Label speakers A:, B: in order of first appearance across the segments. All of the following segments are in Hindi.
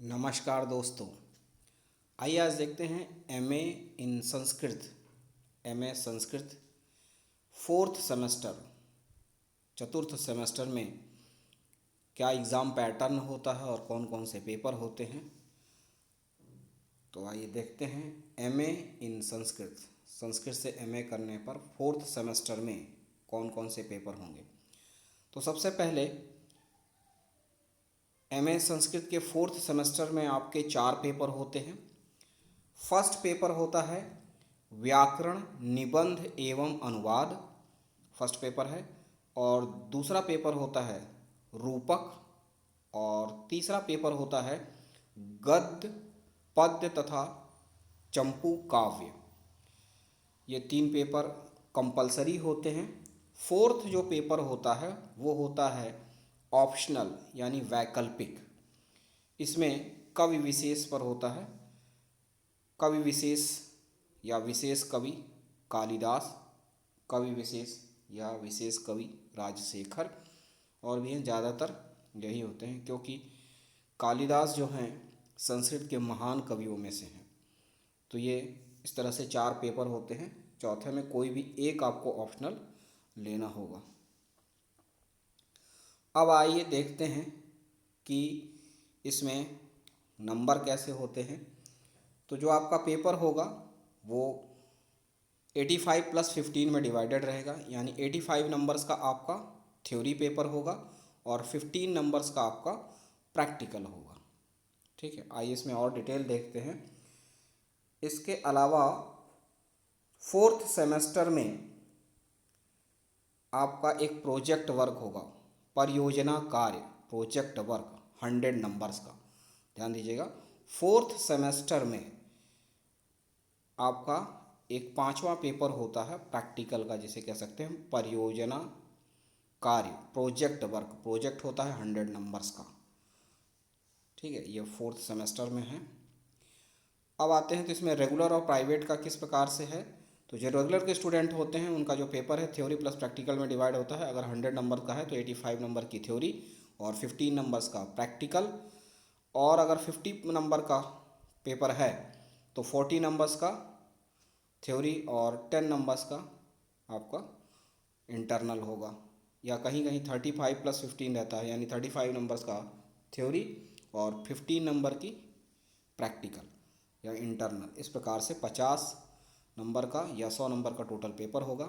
A: नमस्कार दोस्तों। आइए आज देखते हैं एमए इन Sanskrit, MA Sanskrit fourth semester, चतुर्थ सेमेस्टर में क्या एग्ज़ाम पैटर्न होता है और कौन कौन से पेपर होते हैं। तो आइए देखते हैं एमए इन संस्कृत, संस्कृत से एमए करने पर फोर्थ सेमेस्टर में कौन कौन से पेपर होंगे। तो सबसे पहले एमए संस्कृत के फोर्थ सेमेस्टर में आपके 4 पेपर होते हैं। फर्स्ट पेपर होता है व्याकरण, निबंध एवं अनुवाद, फर्स्ट पेपर है। और दूसरा पेपर होता है रूपक, और तीसरा पेपर होता है गद्य, पद्य तथा चंपू काव्य। ये 3 पेपर कंपलसरी होते हैं। फोर्थ जो पेपर होता है वो होता है ऑप्शनल यानी वैकल्पिक। इसमें कवि विशेष पर होता है। कवि विशेष या विशेष कवि कालिदास, कवि विशेष या विशेष कवि राजशेखर, और भी हैं, ज़्यादातर यही होते हैं क्योंकि कालिदास जो हैं संस्कृत के महान कवियों में से हैं। तो ये इस तरह से 4 पेपर होते हैं। चौथे में कोई भी एक आपको ऑप्शनल लेना होगा। अब आइए देखते हैं कि इसमें नंबर कैसे होते हैं। तो जो आपका पेपर होगा वो 85 + 15 में डिवाइडेड रहेगा, यानी 85 नंबर्स का आपका थ्योरी पेपर होगा और 15 नंबर्स का आपका प्रैक्टिकल होगा। ठीक है, आइए इसमें और डिटेल देखते हैं। इसके अलावा फोर्थ सेमेस्टर में आपका एक प्रोजेक्ट वर्क होगा, परियोजना कार्य, प्रोजेक्ट वर्क 100 नंबर्स का। ध्यान दीजिएगा, फोर्थ सेमेस्टर में आपका एक 5वां पेपर होता है प्रैक्टिकल का, जिसे कह सकते हैं परियोजना कार्य, प्रोजेक्ट वर्क। प्रोजेक्ट होता है 100 नंबर्स का। ठीक है, ये फोर्थ सेमेस्टर में है। अब आते हैं तो इसमें रेगुलर और प्राइवेट का किस प्रकार से है। तो जो रेगुलर के स्टूडेंट होते हैं उनका जो पेपर है थ्योरी प्लस प्रैक्टिकल में डिवाइड होता है। अगर 100 नंबर का है तो 85 नंबर की थ्योरी और 15 नंबर्स का प्रैक्टिकल, और अगर 50 नंबर का पेपर है तो 40 नंबर्स का थ्योरी और 10 नंबर्स का आपका इंटरनल होगा। या कहीं कहीं 35 + 15 रहता है, यानी 35 नंबर्स का थ्योरी और 15 नंबर की प्रैक्टिकल या इंटरनल। इस प्रकार से 50 नंबर का या 100 नंबर का टोटल पेपर होगा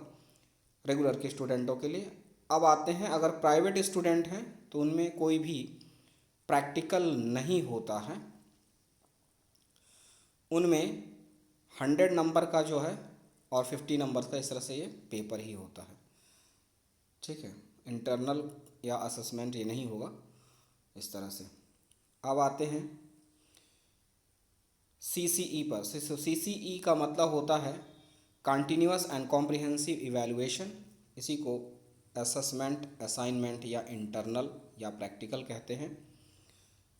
A: रेगुलर के स्टूडेंटों के लिए। अब आते हैं अगर प्राइवेट स्टूडेंट हैं तो उनमें कोई भी प्रैक्टिकल नहीं होता है। उनमें 100 नंबर का जो है और 50 नंबर का, इस तरह से ये पेपर ही होता है। ठीक है, इंटरनल या असेसमेंट ये नहीं होगा इस तरह से। अब आते हैं CCE पर। CCE का मतलब होता है कंटिन्यूअस एंड कॉम्प्रिहेंसिव इवैल्यूएशन। इसी को असेसमेंट, असाइनमेंट या इंटरनल या प्रैक्टिकल कहते हैं,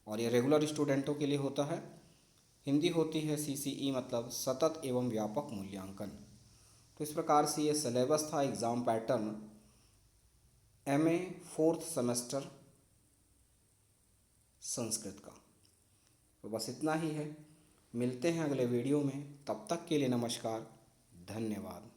A: और ये रेगुलर स्टूडेंटों के लिए होता है। हिंदी होती है CCE मतलब सतत एवं व्यापक मूल्यांकन। तो इस प्रकार से ये सिलेबस था, exam pattern MA fourth semester Sanskrit का। तो बस इतना ही है। मिलते हैं अगले वीडियो में, तब तक के लिए नमस्कार, धन्यवाद।